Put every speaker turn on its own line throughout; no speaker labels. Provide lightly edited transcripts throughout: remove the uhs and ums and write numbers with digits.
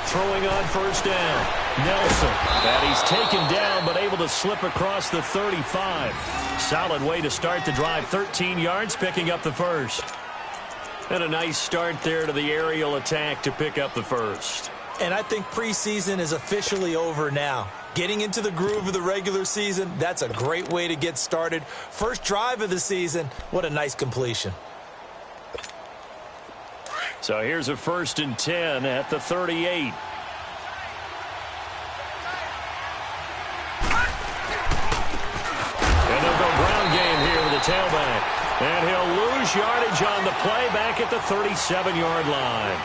Throwing on first down. Nelson. And he's taken down, but able to slip across the 35. Solid way to start the drive. 13 yards, picking up the first. And a nice start there to the aerial attack to pick up the first.
And I think preseason is officially over now. Getting into the groove of the regular season, that's a great way to get started. First drive of the season, what a nice completion.
So here's a 1st and 10 at the 38. And they'll go ground game here with the tailback. And he'll lose yardage on the play back at the 37-yard line.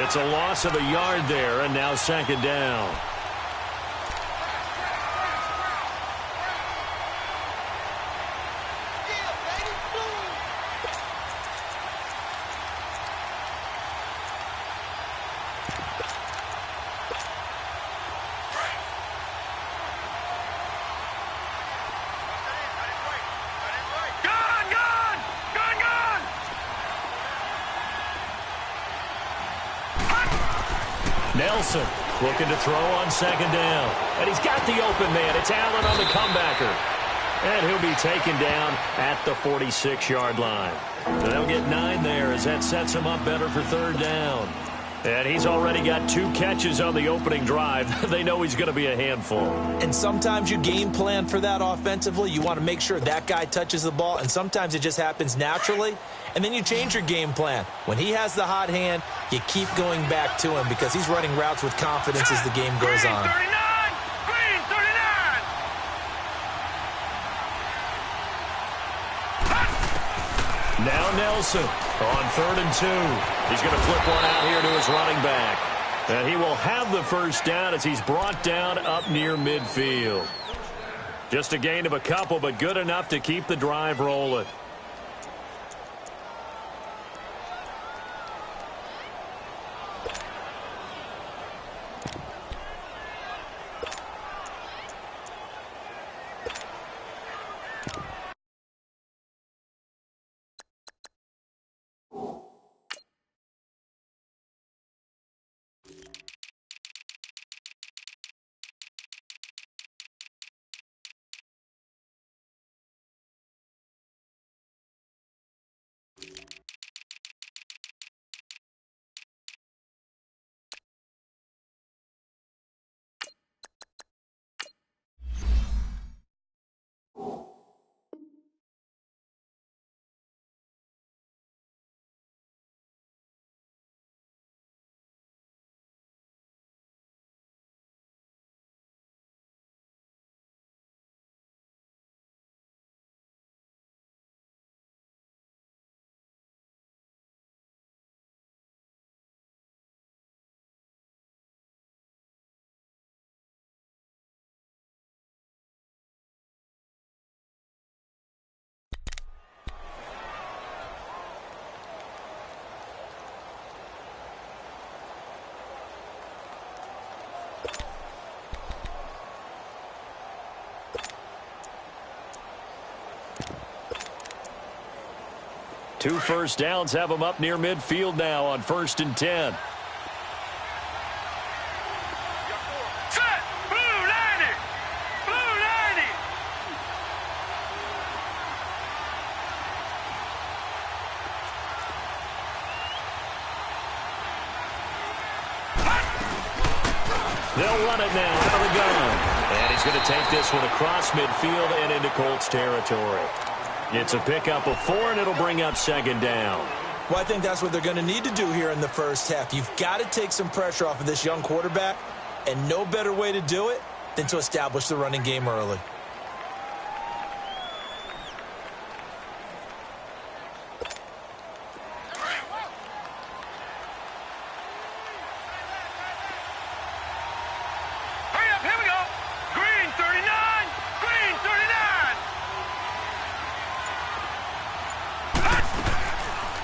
It's a loss of a yard there, and now 2nd down. Nelson looking to throw on 2nd down. And he's got the open man. It's Allen on the comebacker. And he'll be taken down at the 46-yard line. So they'll get 9 there as that sets him up better for 3rd down. And he's already got 2 catches on the opening drive. They know he's going to be a handful.
And sometimes you game plan for that offensively. You want to make sure that guy touches the ball, and sometimes it just happens naturally. And then you change your game plan. When he has the hot hand, you keep going back to him because he's running routes with confidence as the game goes on.
Green 39!
Now Nelson on 3rd and 2. He's going to flip one out here to his running back. And he will have the 1st down as he's brought down up near midfield. Just a gain of a couple, but good enough to keep the drive rolling. Two first downs have him up near midfield now on 1st and 10.
Set! Blue 90! Blue 90!
They'll run it now out of the gun. And he's going to take this one across midfield and into Colts territory. It's a pickup of 4, and it'll bring up 2nd down.
Well, I think that's what they're going to need to do here in the first half. You've got to take some pressure off of this young quarterback, and no better way to do it than to establish the running game early.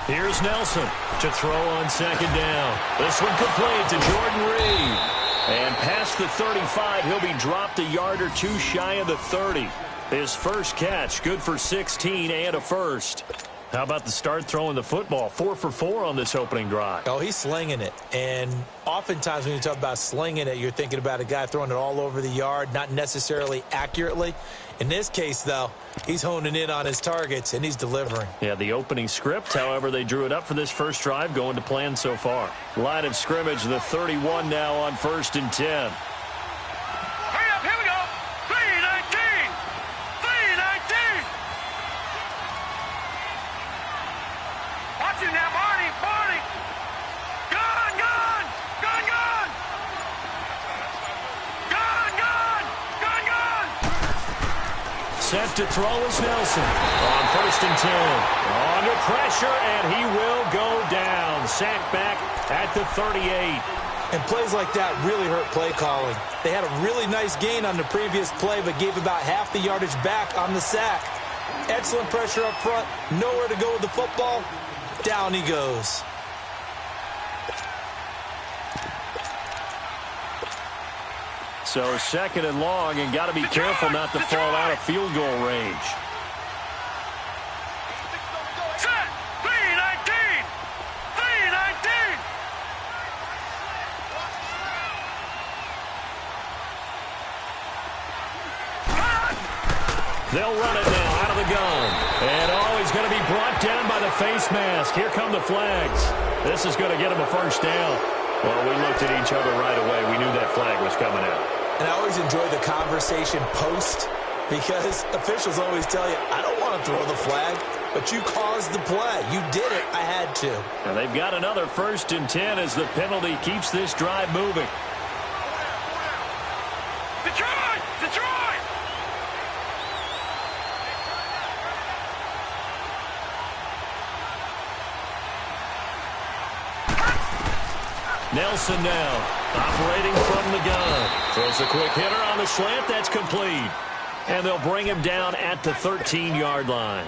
Here's Nelson to throw on 2nd down. This one complete to Jordan Reed. And past the 35, he'll be dropped a yard or 2 shy of the 30. His first catch, good for 16 and a first. How about the start throwing the football? 4 for 4 on this opening drive.
Oh, he's slinging it. And oftentimes when you talk about slinging it, you're thinking about a guy throwing it all over the yard, not necessarily accurately. In this case, though, he's honing in on his targets, and he's delivering.
Yeah, the opening script, however, they drew it up for this first drive, going to plan so far. Line of scrimmage, the 31 now on 1st and 10.
Hurry up, here we go. 3-19. 3-19. Watch him now, Barney. Barney. Gun, gun. Gun, gun. Gun, gun. Gun, gun.
Set to throw is Nelson. On 1st and 10. Under pressure, and he will go down. Sacked back at the 38.
And plays like that really hurt play calling. They had a really nice gain on the previous play, but gave about half the yardage back on the sack. Excellent pressure up front. Nowhere to go with the football. Down he goes.
So 2nd and long, and got to be careful not to fall out of field goal range.
Set. 3-19. 3-19.
They'll run it now out of the gun. And he's going to be brought down by the face mask. Here come the flags. This is going to get him a first down. Well, we looked at each other right away. We knew that flag was coming out.
And I always enjoy the conversation post, because officials always tell you, I don't want to throw the flag, but you caused the play. You did it. I had to.
And they've got another 1st and 10 as the penalty keeps this drive moving.
Detroit! Detroit!
Nelson now, operating from the gun. Throws a quick hitter on the slant. That's complete. And they'll bring him down at the 13-yard line.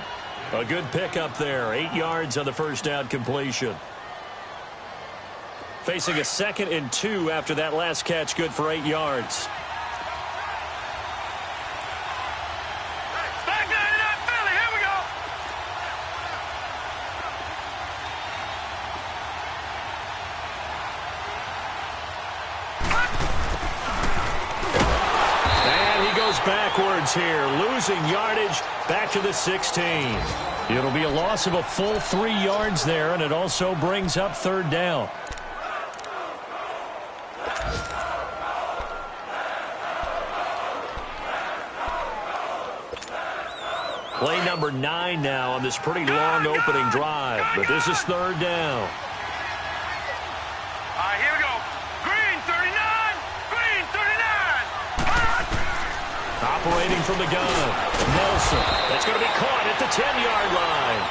A good pickup there. 8 yards on the first down completion. Facing a 2nd and 2 after that last catch, good for 8 yards.
Stagnated up, Philly. Here we go.
And he goes backwards here, losing yardage back to the 16. It'll be a loss of a full 3 yards there, and it also brings up 3rd down. Play number 9 now on this pretty long opening drive, but this is 3rd down.
All right, here we go. Green 39. Green 39.
Operating from the gun, Nelson. That's going to be caught at the 10-yard line.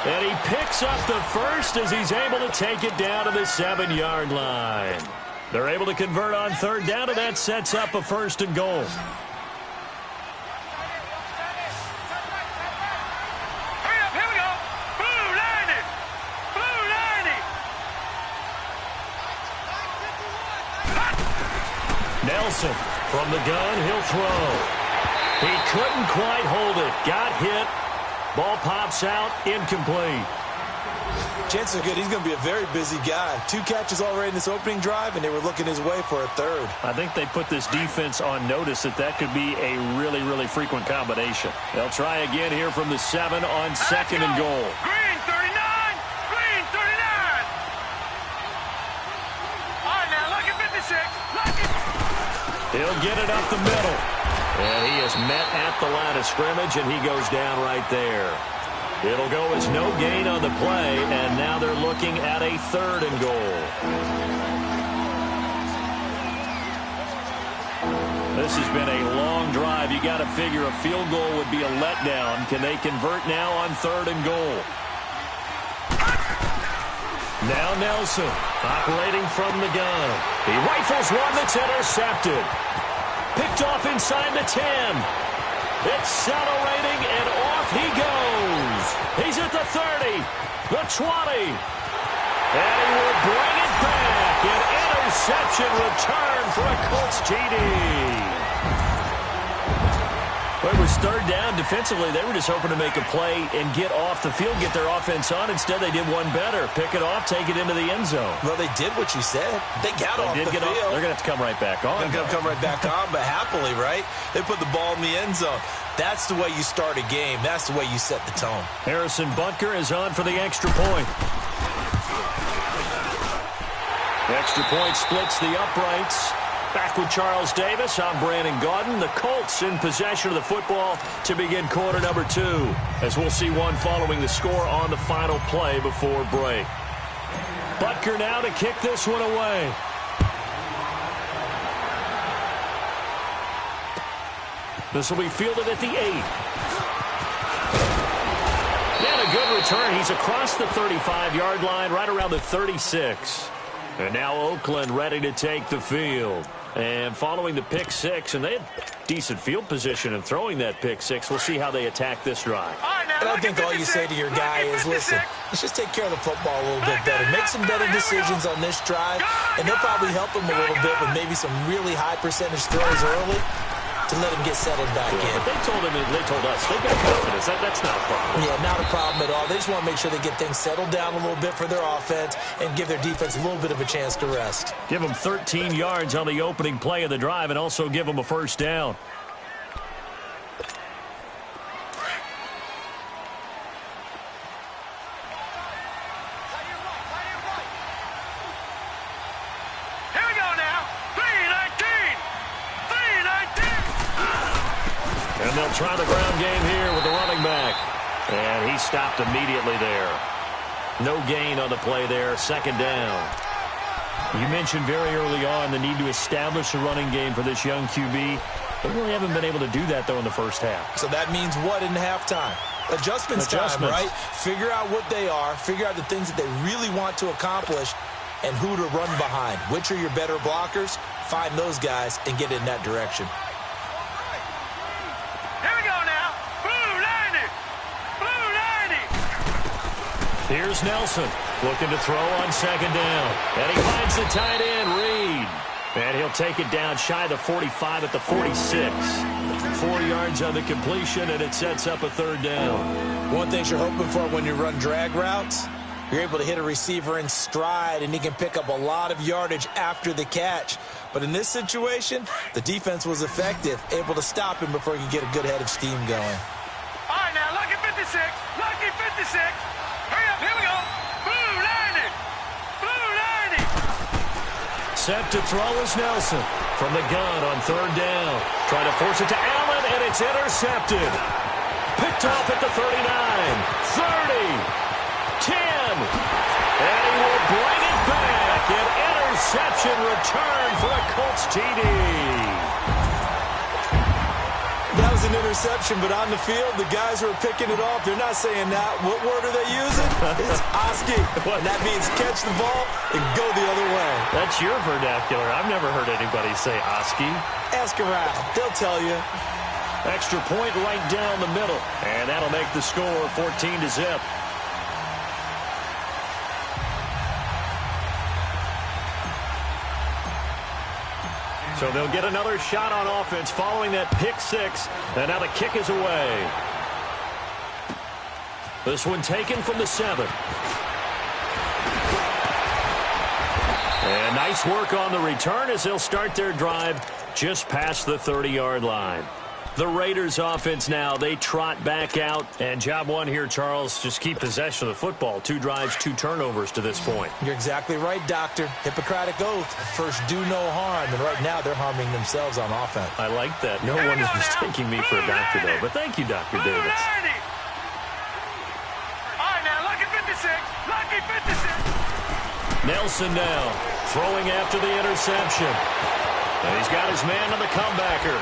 And he picks up the first as he's able to take it down to the 7-yard line. They're able to convert on 3rd down, and that sets up a 1st and goal.
Hurry up, here we go. Blue 90. Blue 90.
Nelson from the gun, he'll throw. He couldn't quite hold it. Got hit. Ball pops out, incomplete.
Chances are good he's going to be a very busy guy. 2 catches already in this opening drive, and they were looking his way for a 3rd.
I think they put this defense on notice that could be a really, really frequent combination. They'll try again here from the 7 on 2nd and goal.
Green 39. Green 39. All right, now, look at 56. Look at...
He'll get it up the middle. And he is met at the line of scrimmage, and he goes down right there. It'll go as no gain on the play, and now they're looking at a 3rd and goal. This has been a long drive. You got to figure a field goal would be a letdown. Can they convert now on 3rd and goal? Now Nelson, operating from the gun. He rifles one that's intercepted. Picked off inside the 10. Accelerating, and off he goes. He's at the 30, the 20. And he will bring it back. An interception return for a Colts TD. Well, it was third down. Defensively, they were just hoping to make a play and get off the field, get their offense on. Instead, they did one better. Pick it off, take it into the end zone.
Well, they did what you said. They got off the field.
They're going to have to come right back on.
They're going to come right back on, but happily, right? They put the ball in the end zone. That's the way you start a game. That's the way you set the tone.
Harrison Butker is on for the extra point. Extra point splits the uprights. Back with Charles Davis, I'm Brandon Gaudin. The Colts in possession of the football to begin quarter number 2, as we'll see one following the score on the final play before break. Butker now to kick this one away. This will be fielded at the 8. And a good return. He's across the 35-yard line, right around the 36. And now Oakland ready to take the field. And following the pick 6, and they had decent field position in throwing that pick 6. We'll see how they attack this drive.
And I think all you say to your guy is, listen, let's just take care of the football a little bit better. Make some better decisions on this drive, and they'll probably help him a little bit with maybe some really high percentage throws early to let him get settled back in.
But they told us, they've got confidence. That's not a problem.
Yeah, not a problem at all. They just want to make sure they get things settled down a little bit for their offense and give their defense a little bit of a chance to rest.
Give them 13 yards on the opening play of the drive and also give them a first down. And they'll try the ground game here with the running back. And he stopped immediately there. No gain on the play there. Second down. You mentioned very early on the need to establish a running game for this young QB. They really haven't been able to do that, though, in the first half.
So that means what in halftime? Adjustments time, right? Figure out what they are. Figure out the things that they really want to accomplish and who to run behind. Which are your better blockers? Find those guys and get in that direction.
Here's Nelson looking to throw on second down. And he finds the tight end, Reed. And he'll take it down shy of the 45 at the 46. 4 yards on the completion, and it sets up a third down.
One thing you're hoping for when you run drag routes, you're able to hit a receiver in stride, and he can pick up a lot of yardage after the catch. But in this situation, the defense was effective, able to stop him before he could get a good head of steam going.
All right, now, lucky 56, lucky 56. Hurry up, here we go. Blue 90. Blue 90.
Set to throw is Nelson from the gun on third down. Trying to force it to Allen, and it's intercepted. Picked off at the 39, 30, 10. And he will bring it back. An interception return for a Colts TD.
That was an interception, but on the field, the guys who are picking it off, they're not saying that. What word are they using? It's Oski. And that means catch the ball and go the other way.
That's your vernacular. I've never heard anybody say Oski.
Ask around. They'll tell you.
Extra point right down the middle. And that'll make the score 14-0. So they'll get another shot on offense following that pick 6. And now the kick is away. This one taken from the 7. And nice work on the return as they'll start their drive just past the 30-yard line. The Raiders offense now, they trot back out. And job one here, Charles, just keep possession of the football. 2 drives, 2 turnovers to this point.
You're exactly right, Doctor. Hippocratic oath. First, do no harm. And right now, they're harming themselves on offense.
I like that. No one is mistaking me for a doctor, though. But thank you, Dr. Davis.
All right, now, lucky 56. Lucky 56.
Nelson now throwing after the interception. And he's got his man on the comebacker.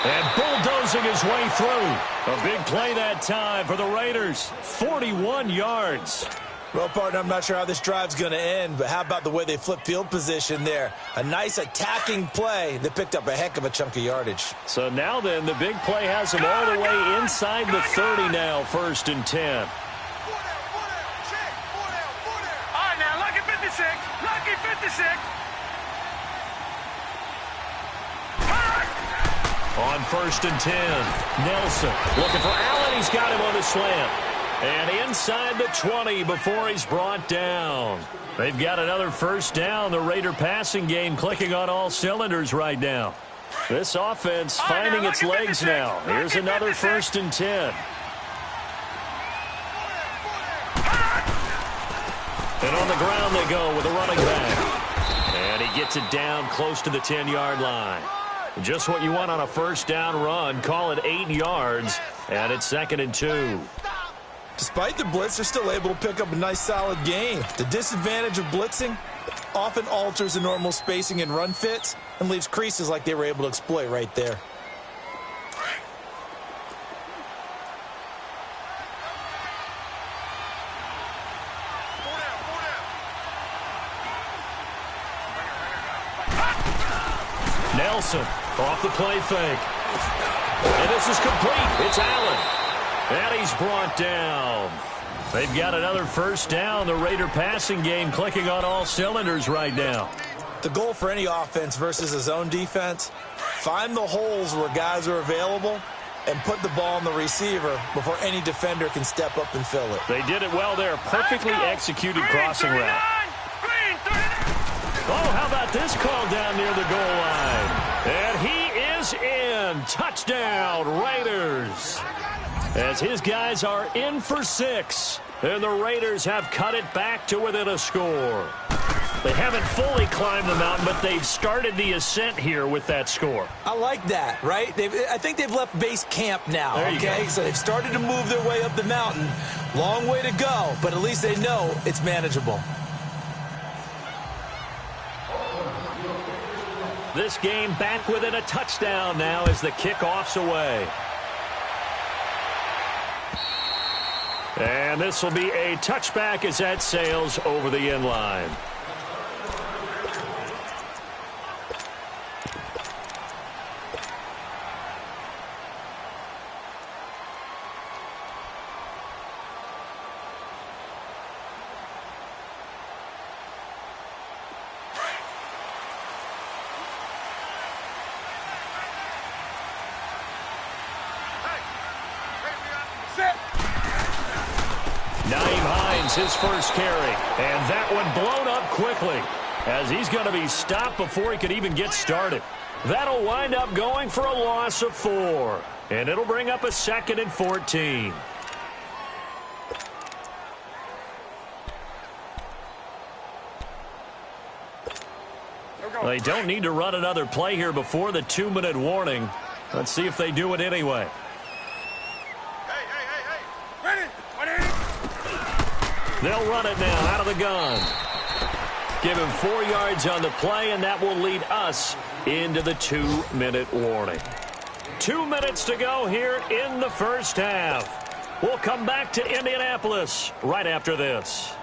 And bulldozing his way through. A big play that time for the Raiders. 41 yards.
Well, partner, I'm not sure how this drive's going to end, but how about the way they flip field position there? A nice attacking play that picked up a heck of a chunk of yardage.
So now then, the big play has them all the way inside the 30 now, 1st and 10.
All right, now, lucky 56. Lucky 56.
On 1st and 10, Nelson looking for Allen. He's got him on the slant. And inside the 20 before he's brought down. They've got another first down. The Raider passing game clicking on all cylinders right now. This offense finding its legs now. Here's another 1st and 10. And on the ground they go with a running back. And he gets it down close to the 10-yard line. Just what you want on a first down run. Call it 8 yards. And it's 2nd and 2.
Despite the blitz, they're still able to pick up a nice, solid gain. The disadvantage of blitzing often alters the normal spacing and run fits and leaves creases like they were able to exploit right there.
Nelson off the play fake. And this is complete. It's Allen. And he's brought down. They've got another first down. The Raider passing game clicking on all cylinders right now.
The goal for any offense versus a zone defense, find the holes where guys are available and put the ball on the receiver before any defender can step up and fill it.
They did it well there. Perfectly executed crossing route. Oh, how about this call down near the goal line? And he is in. Touchdown, Raiders. As his guys are in for 6. And the Raiders have cut it back to within a score. They haven't fully climbed the mountain, but they've started the ascent here with that score.
I like that, right? I think they've left base camp now, okay? So they've started to move their way up the mountain. Long way to go, but at least they know it's manageable.
This game back within a touchdown now as the kickoff's away. And this will be a touchback as that sails over the end line. His first carry, and that one blown up quickly as he's going to be stopped before he could even get started. That'll wind up going for a loss of 4, and it'll bring up a 2nd and 14. They don't need to run another play here before the 2-minute warning. Let's see if they do it anyway. They'll run it now out of the gun. Give him 4 yards on the play, and that will lead us into the 2-minute warning. 2 minutes to go here in the first half. We'll come back to Indianapolis right after this.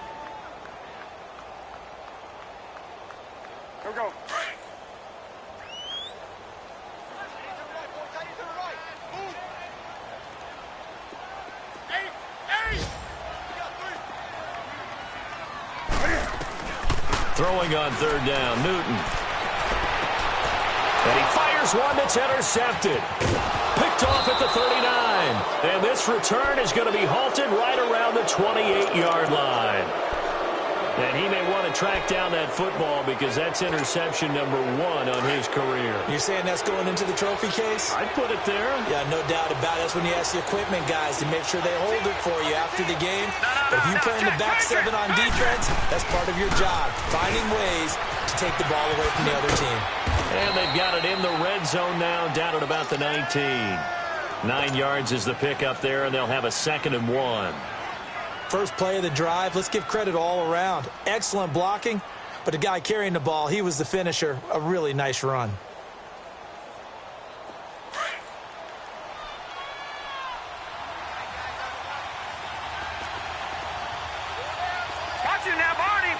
Go.
Throwing on 3rd down, Newton. And he fires one that's intercepted. Picked off at the 39. And this return is going to be halted right around the 28-yard line. And he may want to track down that football because that's interception number 1 on his career.
You're saying that's going into the trophy case?
I'd put it there.
Yeah, no doubt about it. That's when you ask the equipment guys to make sure they hold it for you after the game. But if you play in the back 7 on defense, that's part of your job, finding ways to take the ball away from the other team.
And they've got it in the red zone now, down at about the 19. 9 yards is the pickup there, and they'll have a 2nd and 1.
First play of the drive, let's give credit all around. Excellent blocking, but the guy carrying the ball, he was the finisher. A really nice run.
Watch it now, Barney.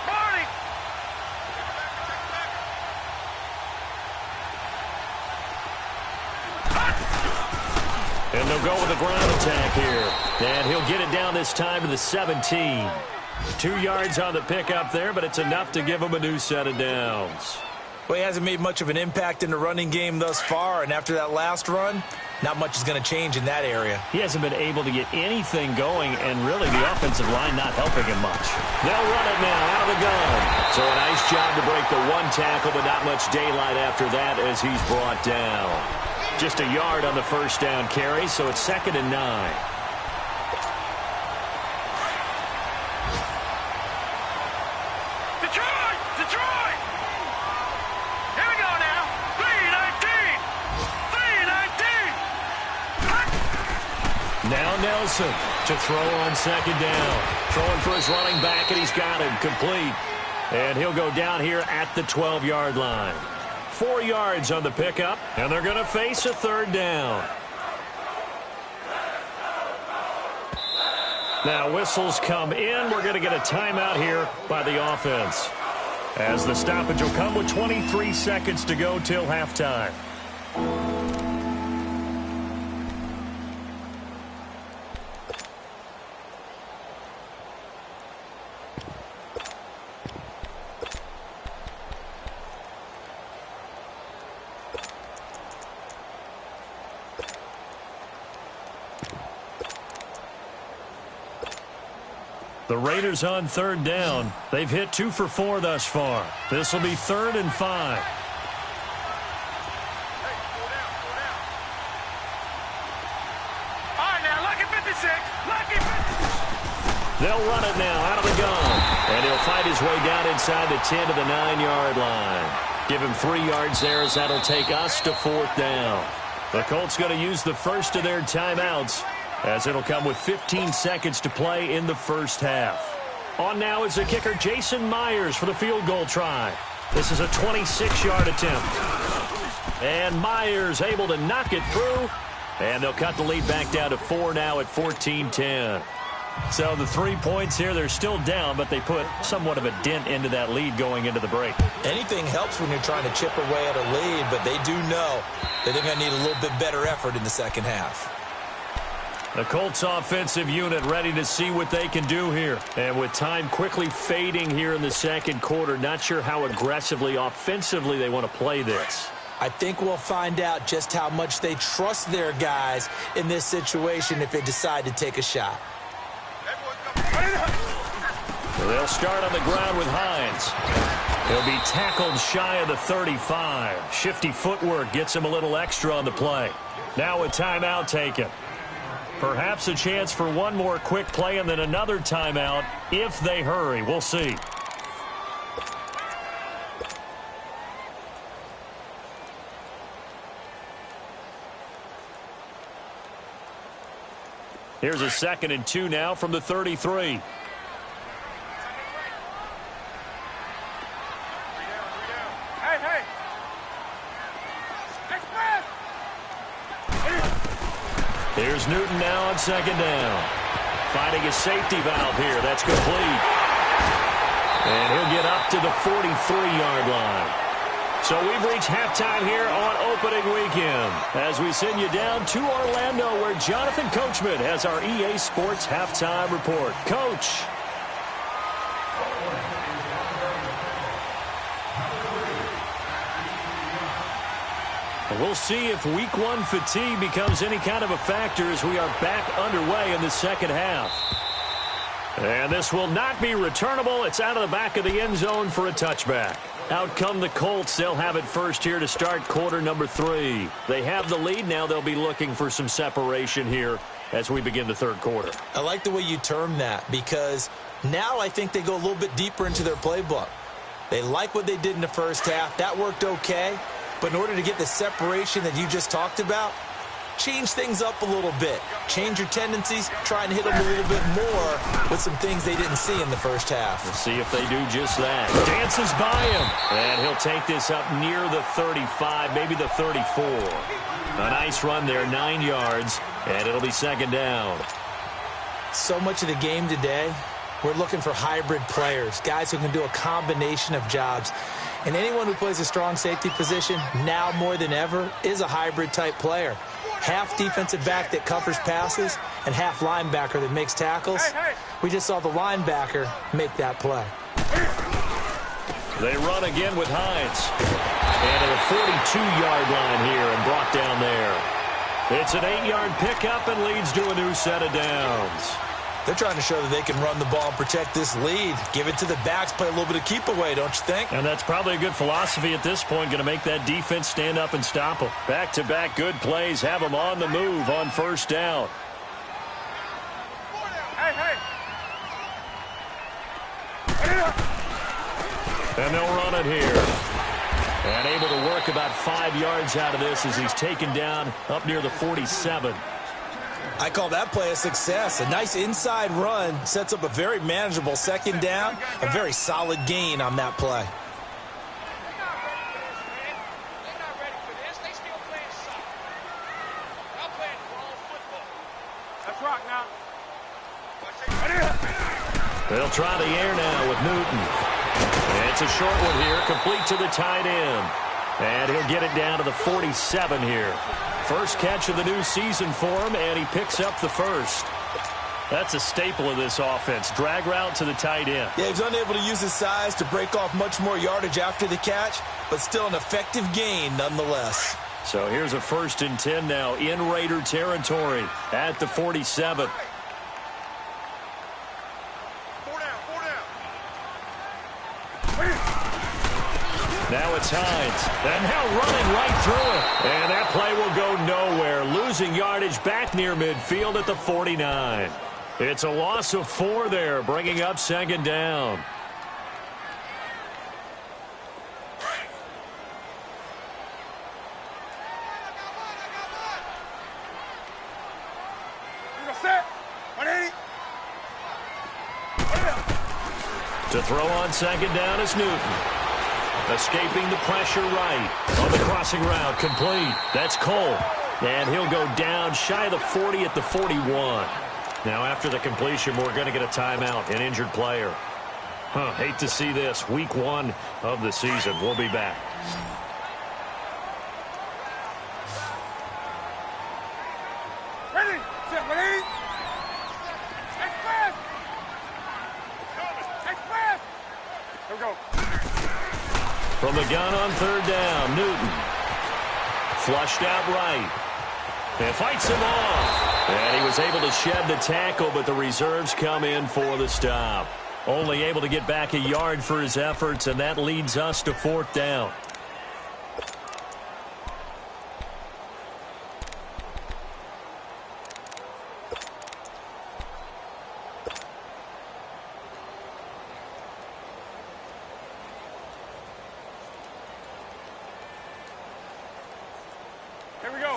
And they'll go with a ground attack here. And he'll get it down this time to the 17. 2 yards on the pickup there, but it's enough to give him a new set of downs.
Well, he hasn't made much of an impact in the running game thus far, and after that last run, not much is going to change in that area.
He hasn't been able to get anything going, and really the offensive line not helping him much. They'll run it now out of the gun. So a nice job to break the one tackle, but not much daylight after that as he's brought down. Just a yard on the first down carry, so it's 2nd and 9.
Detroit! Here we go now. 3-19. 3-19.
Now Nelson to throw on 2nd down. Throwing for his running back, and he's got him complete. And he'll go down here at the 12-yard line. 4 yards on the pickup, and they're going to face a 3rd down. Now whistles come in. We're going to get a timeout here by the offense, as the stoppage will come with 23 seconds to go till halftime. The Raiders on 3rd down. They've hit 2 for 4 thus far. This will be 3rd and 5.
All right, now, lucky 56. Lucky 56.
They'll run it now out of the gun. And he'll fight his way down inside the 10 to the 9-yard line. Give him 3 yards there, as that'll take us to 4th down. The Colts going to use the first of their timeouts, as it'll come with 15 seconds to play in the first half. On now is the kicker, Jason Myers, for the field goal try. This is a 26-yard attempt. And Myers able to knock it through. And they'll cut the lead back down to 4 now at 14-10. So the 3 points here, they're still down, but they put somewhat of a dent into that lead going into the break.
Anything helps when you're trying to chip away at a lead, but they do know that they're going to need a little bit better effort in the second half.
The Colts offensive unit ready to see what they can do here. And with time quickly fading here in the second quarter, not sure how aggressively, offensively they want to play this.
I think we'll find out just how much they trust their guys in this situation if they decide to take a shot.
They'll start on the ground with Hines. He'll be tackled shy of the 35. Shifty footwork gets him a little extra on the play. Now a timeout taken. Perhaps a chance for one more quick play and then another timeout if they hurry. We'll see. Here's a 2nd and 2 now from the 33. Here's Newton now on 2nd down. Finding a safety valve here. That's complete. And he'll get up to the 43-yard line. So we've reached halftime here on opening weekend, as we send you down to Orlando, where Jonathan Coachman has our EA Sports halftime report. Coach. We'll see if week 1 fatigue becomes any kind of a factor as we are back underway in the second half. And this will not be returnable. It's out of the back of the end zone for a touchback. Out come the Colts. They'll have it first here to start quarter number 3. They have the lead. Now they'll be looking for some separation here as we begin the third quarter.
I like the way you term that, because now I think they go a little bit deeper into their playbook. They like what they did in the first half. That worked okay. But in order to get the separation that you just talked about, change things up a little bit. Change your tendencies. Try and hit them a little bit more with some things they didn't see in the first half.
We'll see if they do just that. Dances by him. And he'll take this up near the 35, maybe the 34. A nice run there, 9 yards, and it'll be 2nd down.
So much of the game today, we're looking for hybrid players, guys who can do a combination of jobs. And anyone who plays a strong safety position, now more than ever, is a hybrid-type player. Half defensive back that covers passes and half linebacker that makes tackles. We just saw the linebacker make that play.
They run again with Hines. 42-yard line here and brought down there. It's an 8-yard pickup and leads to a new set of downs.
They're trying to show that they can run the ball and protect this lead. Give it to the backs, play a little bit of keep away, don't you think?
And that's probably a good philosophy at this point, going to make that defense stand up and stop them. Back-to-back good plays have them on the move on first down.
Hey.
And they'll run it here. And able to work about 5 yards out of this as he's taken down up near the 47.
I call that play a success. A nice inside run sets up a very manageable second down. A very solid gain on that play.
They're not ready for this. They still playing soccer. Y'all playing wrong football. Let's rock now.
They'll try the air now with Newton. And it's a short one here, complete to the tight end. And he'll get it down to the 47 here. First catch of the new season for him, and he picks up the first. That's a staple of this offense. Drag route to the tight end.
Yeah, he's unable to use his size to break off much more yardage after the catch, but still an effective gain nonetheless.
So here's a 1st and 10 now in Raider territory at the 47. Now it's Hines, and now running right through it. And that play will go nowhere, losing yardage back near midfield at the 49. It's a loss of 4 there, bringing up second down. To throw on second down is Newton. Escaping the pressure right. On the crossing route, complete. That's Cole. And he'll go down shy of the 40 at the 41. Now after the completion, we're going to get a timeout, an injured player. Hate to see this. Week 1 of the season. We'll be back.
Ready, set, ready. Express. Express. Here we go.
From the gun on third down, Newton. Flushed out right. And fights him off. And he was able to shed the tackle, but the reserves come in for the stop. Only able to get back a yard for his efforts, and that leads us to 4th down.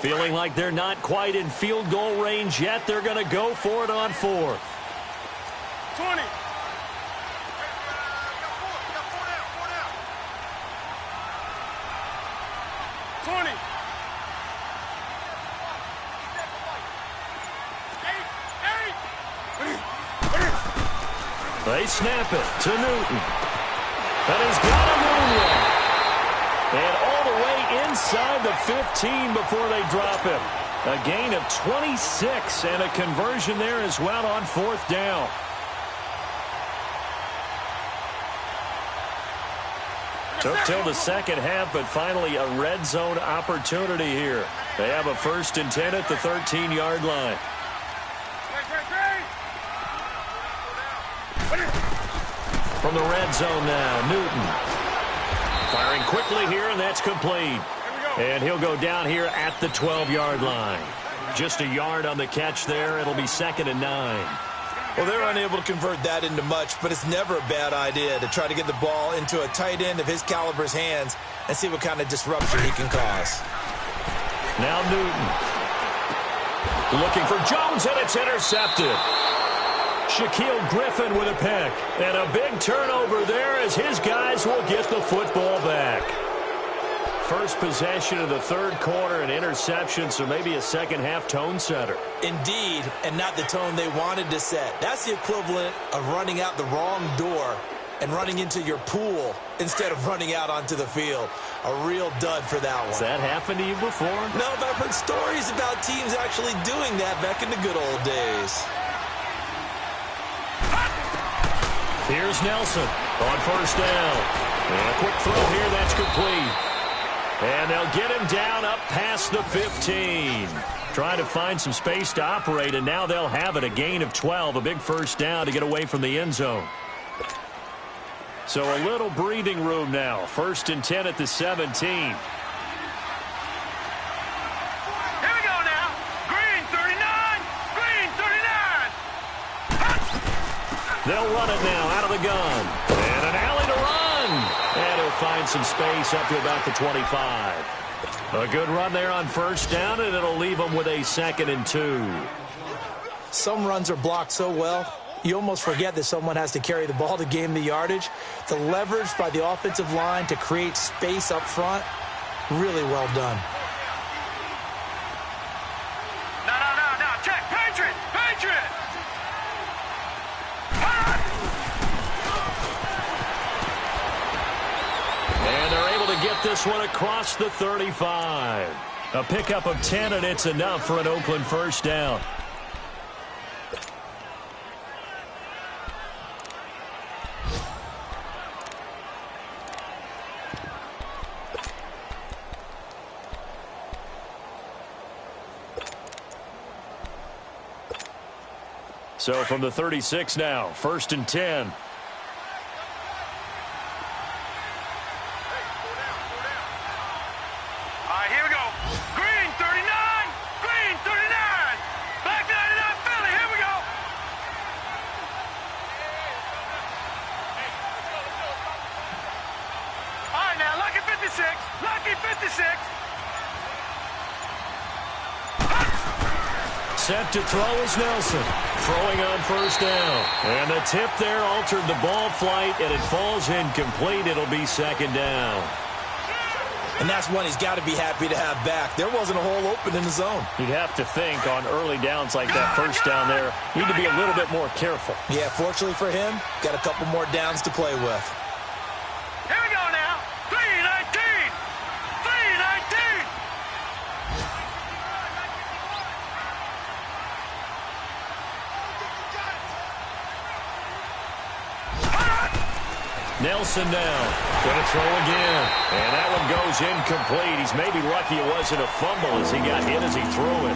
Feeling like they're not quite in field goal range yet. They're going to go for it on 4th.
20.
They snap it to Newton. And he's got a moonwalk. And all the way inside the 15 before they drop him. A gain of 26 and a conversion there as well on 4th down. Took till the second half, but finally a red zone opportunity here. They have a 1st and 10 at the 13-yard line. From the red zone now, Newton. Firing quickly here, and that's complete. And he'll go down here at the 12-yard line. Just a yard on the catch there. It'll be 2nd and 9.
Well, they're unable to convert that into much, but it's never a bad idea to try to get the ball into a tight end of his caliber's hands and see what kind of disruption he can cause.
Now Newton. Looking for Jones, and it's intercepted. Shaquille Griffin with a pick. And a big turnover there as his guys will get the football back. First possession of the 3rd quarter, an interception, so maybe a second-half tone setter.
Indeed, and not the tone they wanted to set. That's the equivalent of running out the wrong door and running into your pool instead of running out onto the field. A real dud for that one.
Has that happened to you before?
No, but I've heard stories about teams actually doing that back in the good old days.
Here's Nelson on 1st down. And a quick throw here, that's complete. And they'll get him down up past the 15. Trying to find some space to operate, and now they'll have it. A gain of 12, a big first down to get away from the end zone. So a little breathing room now. 1st and 10 at the 17. They'll run it now out of the gun. And an alley to run. And he'll find some space up to about the 25. A good run there on 1st down, and it'll leave them with a 2nd and 2.
Some runs are blocked so well, you almost forget that someone has to carry the ball to gain the yardage. The leverage by the offensive line to create space up front, really well done.
No. Check. Patriot.
And they're able to get this one across the 35. A pickup of 10, and it's enough for an Oakland first down. So from the 36 now, 1st and 10. Set to throw is Nelson. Throwing on 1st down. And the tip there altered the ball flight, and it falls incomplete. It'll be 2nd down.
And that's one he's got to be happy to have back. There wasn't a hole open in the zone.
You'd have to think on early downs like that 1st down there, you need to be a little bit more careful.
Yeah, fortunately for him, got a couple more downs to play with.
Here we go now. 3-19. 3-19.
Nelson now. Going to throw again. And that one goes incomplete. He's maybe lucky it wasn't a fumble as he got hit as he threw it.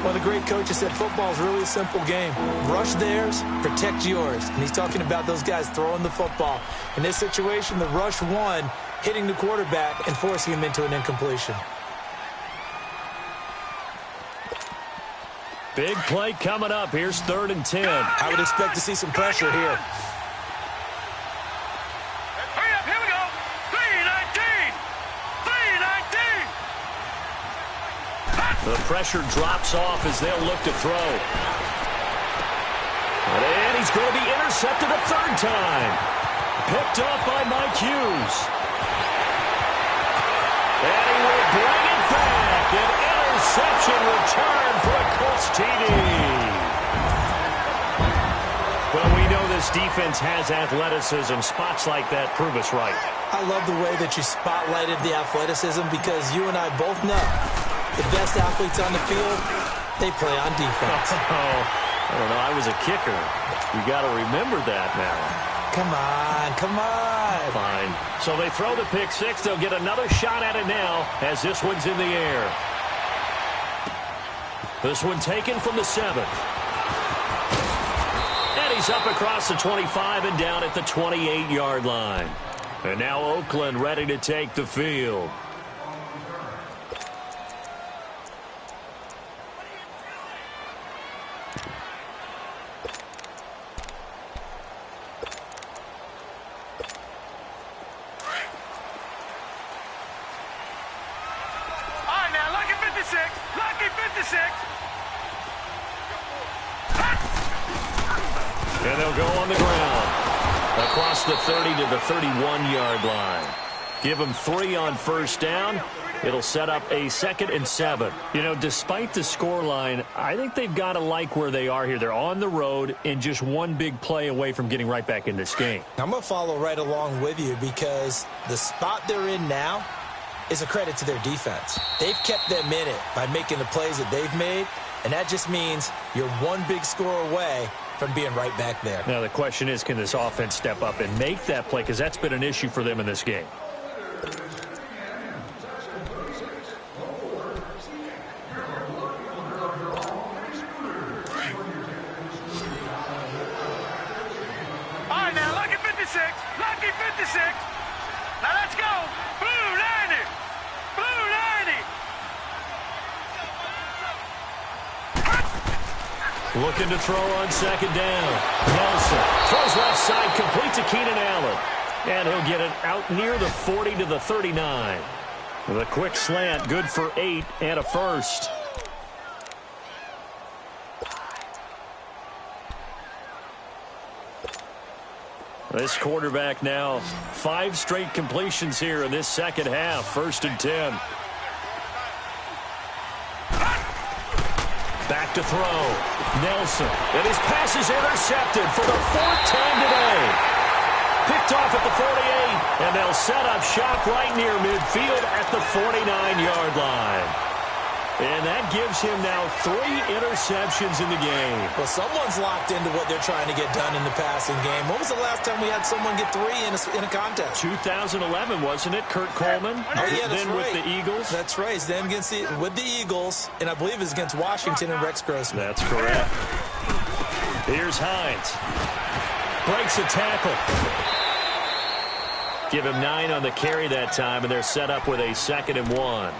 Well, the great coach has said football is really a simple game. Rush theirs, protect yours. And he's talking about those guys throwing the football. In this situation, the rush won, hitting the quarterback and forcing him into an incompletion.
Big play coming up. Here's 3rd and 10.
I would expect to see some pressure here.
The pressure drops off as they'll look to throw. And he's going to be intercepted a 3rd time. Picked off by Mike Hughes. And he will bring it back. An interception return for a Colts TD. Well, we know this defense has athleticism. Spots like that prove us right.
I love the way that you spotlighted the athleticism because you and I both know the best athletes on the field, they play on defense.
Oh, I don't know. I was a kicker. You got to remember that now.
Come on.
Fine. So they throw the pick 6. They'll get another shot at it now as this one's in the air. This one taken from the 7. And he's up across the 25 and down at the 28-yard line. And now Oakland ready to take the field. And they'll go on the ground. Across the 30 to the 31-yard line. Give them 3 on 1st down. It'll set up a 2nd and 7. You know, despite the scoreline, I think they've got to like where they are here. They're on the road and just one big play away from getting right back in this game.
I'm going to follow right along with you because the spot they're in now is a credit to their defense. They've kept them in it by making the plays that they've made, and that just means you're one big score away from being right back there.
Now, the question is, can this offense step up and make that play? Because that's been an issue for them in this game. Looking to throw on second down. Nelson throws left side, complete to Keenan Allen. And he'll get it out near the 40 to the 39. The quick slant, good for 8 and a first. This quarterback now 5 straight completions here in this second half. 1st and 10. Back to throw. Nelson. And his pass is intercepted for the 4th time today. Picked off at the 48. And they'll set up shop right near midfield at the 49-yard line. And that gives him now 3 interceptions in the game.
Well, someone's locked into what they're trying to get done in the passing game. When was the last time we had someone get 3 in a contest?
2011, wasn't it? Kurt Coleman.
Oh, yeah, that's
then
right.
with the Eagles.
That's right. It's then with the Eagles, and I believe it's against Washington and Rex Grossman.
That's correct. Here's Hines. Breaks a tackle. Give him 9 on the carry that time, and they're set up with a 2nd and 1.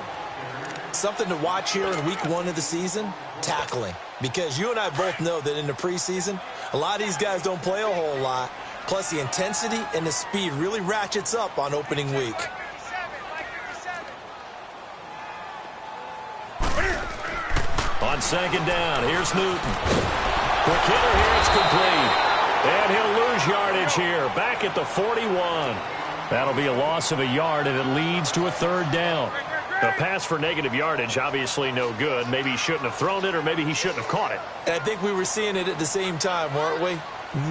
Something to watch here in week 1 of the season, tackling. Because you and I both know that in the preseason, a lot of these guys don't play a whole lot. Plus, the intensity and the speed really ratchets up on opening week.
On second down, here's Newton. Quick hitter here, it's complete. And he'll lose yardage here, back at the 41. That'll be a loss of a yard, and it leads to a 3rd down. A pass for negative yardage, obviously no good. Maybe he shouldn't have thrown it, or maybe he shouldn't have caught it.
And I think we were seeing it at the same time, weren't we?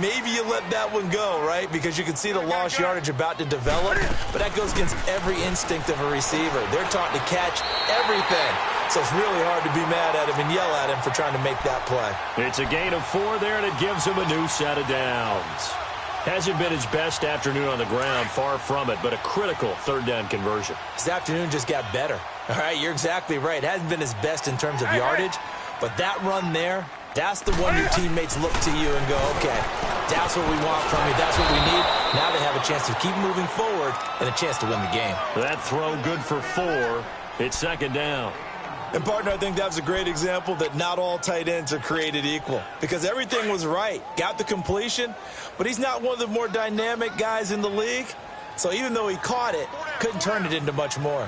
Maybe you let that one go, right? Because you can see the lost yardage about to develop. But that goes against every instinct of a receiver. They're taught to catch everything. So it's really hard to be mad at him and yell at him for trying to make that play.
It's a gain of 4 there, and it gives him a new set of downs. Hasn't been his best afternoon on the ground, far from it, but a critical 3rd down conversion.
His afternoon just got better. All right, you're exactly right. It hasn't been his best in terms of yardage, but that run there, that's the one your teammates look to you and go, okay, that's what we want from you. That's what we need. Now they have a chance to keep moving forward and a chance to win the game.
That throw good for 4. It's 2nd down.
And, partner, I think that was a great example that not all tight ends are created equal because everything was right. Got the completion, but he's not one of the more dynamic guys in the league. So even though he caught it, couldn't turn it into much more.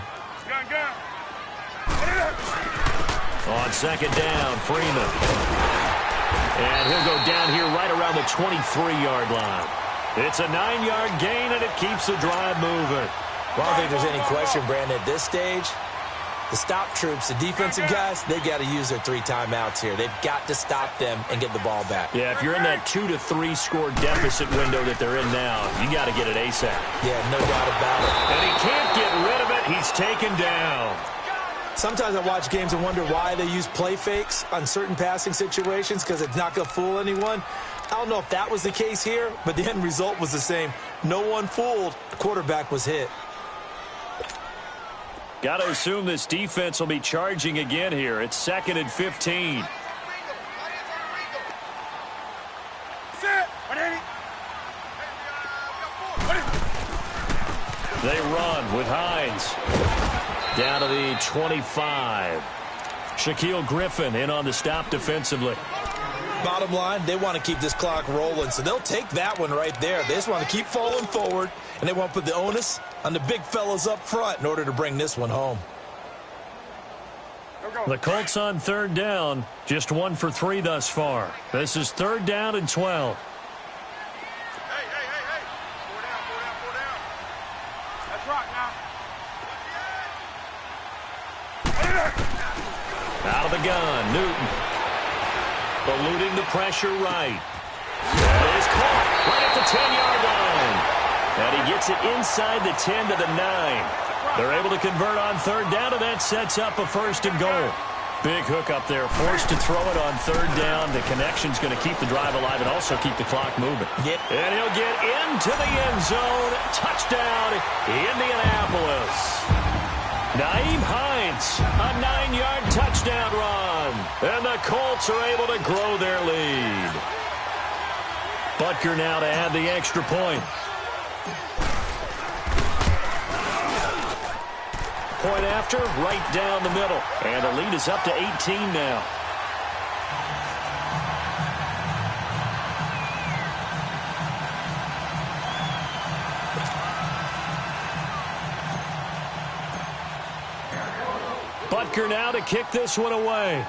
On second down, Freeman. And he'll go down here right around the 23-yard line. It's a 9-yard gain, and it keeps the drive moving.
Well, I don't think there's any question, Brandon, at this stage. The stop troops, the defensive guys, they got to use their 3 timeouts here. They've got to stop them and get the ball back.
Yeah, if you're in that 2 to 3 score deficit window that they're in now, you got to get it ASAP.
Yeah, no doubt about it.
And he can't get rid of it. He's taken down.
Sometimes I watch games and wonder why they use play fakes on certain passing situations because it's not going to fool anyone. I don't know if that was the case here, but the end result was the same. No one fooled. The quarterback was hit.
Got to assume this defense will be charging again here. It's 2nd and 15. They run with Hines. Down to the 25. Shaquille Griffin in on the stop defensively.
Bottom line, they want to keep this clock rolling, so they'll take that one right there. They just want to keep falling forward, and they want to put the onus on the big fellas up front in order to bring this one home.
The Colts on 3rd down, just 1 for 3 thus far. This is 3rd down and 12.
Hey. 4 down. That's right now.
Out of the gun, Newton. Eluding the pressure right. That is caught right at the 10-yard line. And he gets it inside the 10 to the 9. They're able to convert on 3rd down, and that sets up a 1st and goal. Big hook up there, forced to throw it on 3rd down. The connection's going to keep the drive alive and also keep the clock moving.
Yep.
And he'll get into the end zone. Touchdown, Indianapolis. Nyheim Hines, a 9-yard touchdown run. And the Colts are able to grow their lead. Butker now to add the extra point. Point after, right down the middle. And the lead is up to 18 now. Butker now to kick this one away.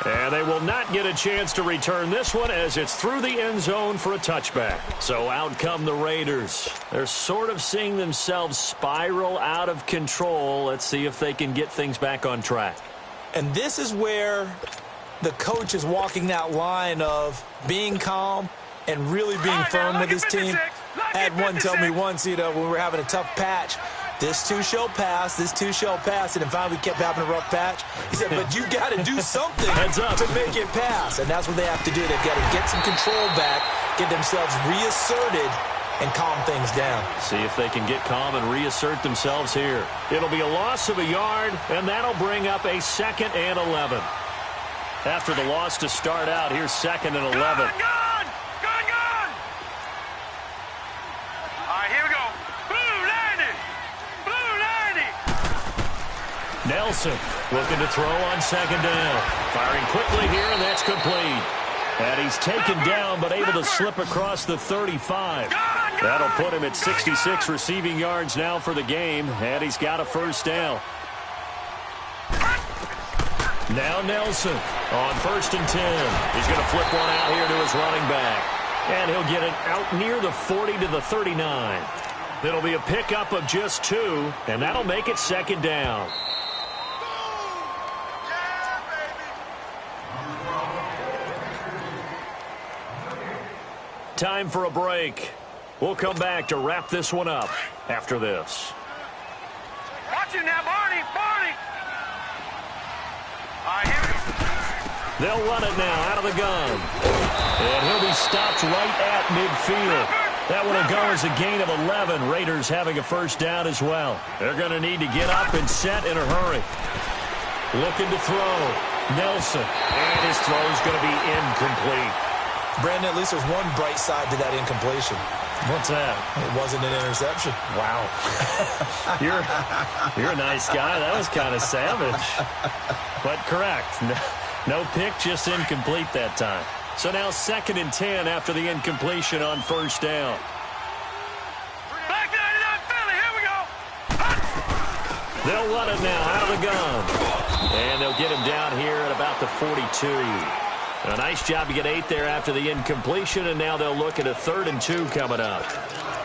And they will not get a chance to return this one as it's through the end zone for a touchback. So out come the Raiders. They're sort of seeing themselves spiral out of control. Let's see if they can get things back on track.
And this is where the coach is walking that line of being calm and really being firm with his team. I had one tell me once, when we were having a tough patch, this too shall pass, this too shall pass, and then finally we kept having a rough patch. He said, but you got to do something to make it pass, and that's what they have to do. They've got to get some control back, get themselves reasserted, and calm things down.
See if they can get calm and reassert themselves here. It'll be a loss of a yard, and that'll bring up a 2nd and 11. After the loss to start out, here's 2nd and 11.
Gone! All right, here we go. Blue Lightning! Blue Lightning!
Nelson looking to throw on 2nd down. Firing quickly here, and that's complete. And he's taken down, but able to slip across the 35. That'll put him at 66 receiving yards now for the game, and he's got a 1st down. Now Nelson on 1st and 10. He's going to flip one out here to his running back. And he'll get it out near the 40 to the 39. It'll be a pickup of just 2, and that'll make it 2nd down. Time for a break. We'll come back to wrap this one up after this.
Watch it now, Barney! Barney! All right, here we go.
They'll run it now out of the gun. And he'll be stopped right at midfield. That one will go as a gain of 11. Raiders having a 1st down as well. They're going to need to get up and set in a hurry. Looking to throw. Nelson. And his throw is going to be incomplete.
Brandon, at least there's one bright side to that incompletion.
What's that?
It wasn't an interception.
Wow. You're a nice guy. That was kind of savage. But correct. No pick, just incomplete that time. So now 2nd and 10 after the incompletion on 1st down.
Black 99 Philly, here we go.
They'll run it now out of the gun. And they'll get him down here at about the 42. A nice job to get 8 there after the incompletion, and now they'll look at a 3rd and 2 coming up.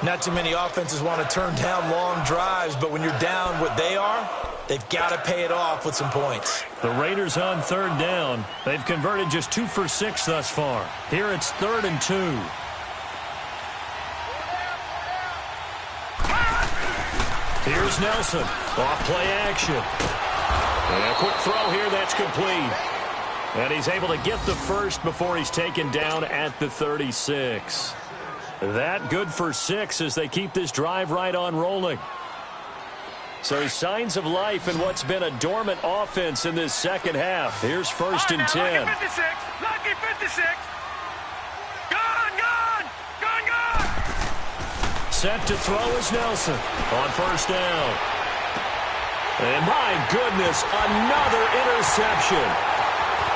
Not too many offenses want to turn down long drives, but when you're down what they are, they've got to pay it off with some points.
The Raiders on 3rd down. They've converted just 2 for 6 thus far. Here it's 3rd and 2. Here's Nelson. Off play action. And a quick throw here, that's complete. And he's able to get the 1st before he's taken down at the 36. That good for 6 as they keep this drive right on rolling. So signs of life in what's been a dormant offense in this 2nd half. Here's 1st and 10.
Lucky 56. Lucky 56. Gone!
Set to throw is Nelson on 1st down. And my goodness, another interception.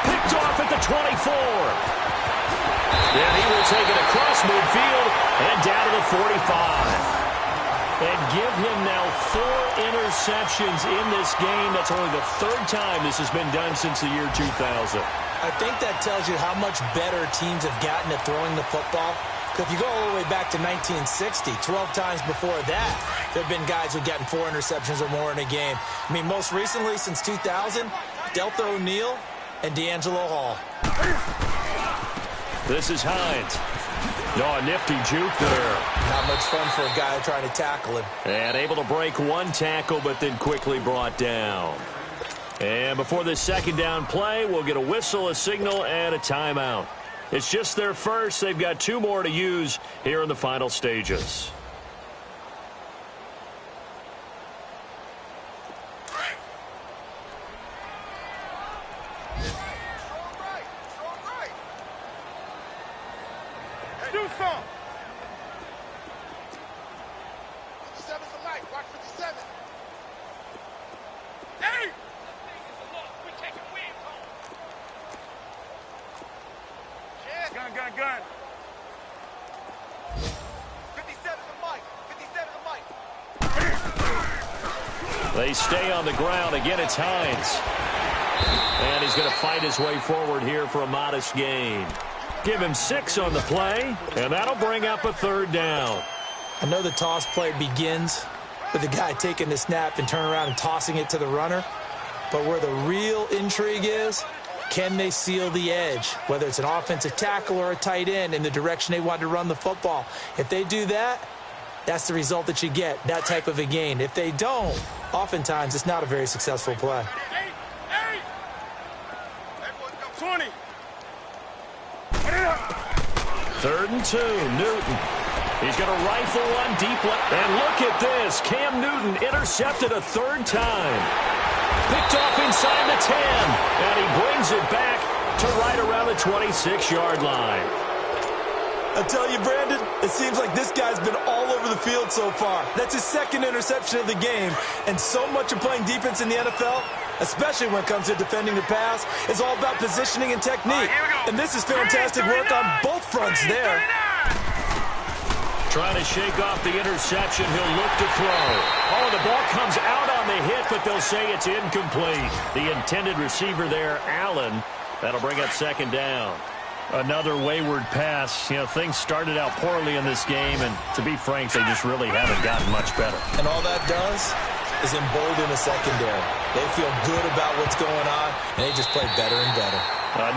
Picked off at the 24. And he will take it across midfield and down to the 45. And give him now 4 interceptions in this game. That's only the 3rd time this has been done since the year 2000.
I think that tells you how much better teams have gotten at throwing the football. If you go all the way back to 1960, 12 times before that, there have been guys who've gotten 4 interceptions or more in a game. I mean, most recently, since 2000, Deltha O'Neal and D'Angelo Hall.
This is Hines. No, a nifty juke there.
Not much fun for a guy trying to tackle him.
And able to break 1 tackle, but then quickly brought down. And before this 2nd down play, we'll get a whistle, a signal, and a timeout. It's just their 1st. They've got 2 more to use here in the final stages.
Do some.
57's the mic. Watch 57.
Hey!
Gun. 57's the mic. 57's the mic.
They stay on the ground. Again, it's Hines. And he's going to fight his way forward here for a modest gain. Give him 6 on the play, and that'll bring up a 3rd down.
I know the toss play begins with the guy taking the snap and turning around and tossing it to the runner. But where the real intrigue is, can they seal the edge, whether it's an offensive tackle or a tight end, in the direction they want to run the football? If they do that, that's the result that you get, that type of a gain. If they don't, oftentimes it's not a very successful play.
20.
3rd and 2, Newton. He's going to rifle one deep left. And look at this. Cam Newton intercepted a 3rd time. Picked off inside the 10. And he brings it back to right around the 26-yard line.
I tell you, Brandon, it seems like this guy's been all over the field so far. That's his 2nd interception of the game. And so much of playing defense in the NFL, especially when it comes to defending the pass, is all about positioning and technique. And this is fantastic work on both fronts there.
Trying to shake off the interception. He'll look to throw. Oh, the ball comes out on the hit, but they'll say it's incomplete. The intended receiver there, Allen. That'll bring up 2nd down. Another wayward pass. You know, things started out poorly in this game, and to be frank, they just really haven't gotten much better.
And all that does is embolden the secondary. They feel good about what's going on, and they just play better and better.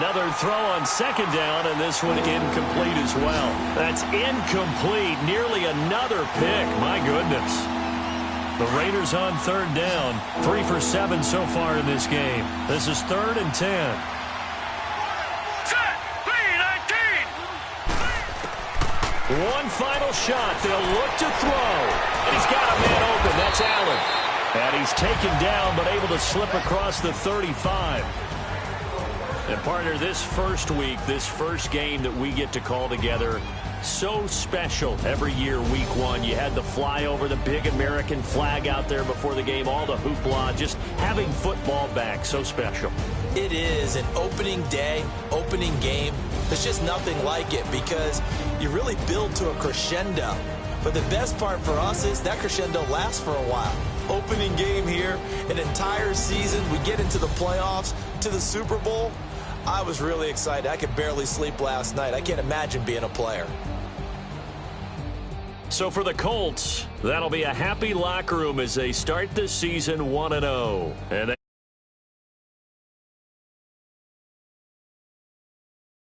Another throw on 2nd down, and this one incomplete as well. That's incomplete. Nearly another pick. My goodness. The Raiders on 3rd down. 3 for 7 so far in this game. This is 3rd and 10. One final shot. They'll look to throw. And he's got a man open. That's Allen. And he's taken down, but able to slip across the 35. And, partner, this first week, this first game that we get to call together, so special every year, week 1. You had the flyover, the big American flag out there before the game, all the hoopla, just having football back, so special.
It is an opening day, opening game. There's just nothing like it because you really build to a crescendo. But the best part for us is that crescendo lasts for a while. Opening game here, an entire season. We get into the playoffs, to the Super Bowl. I was really excited. I could barely sleep last night. I can't imagine being a player.
So for the Colts, that'll be a happy locker room as they start this season 1-0. And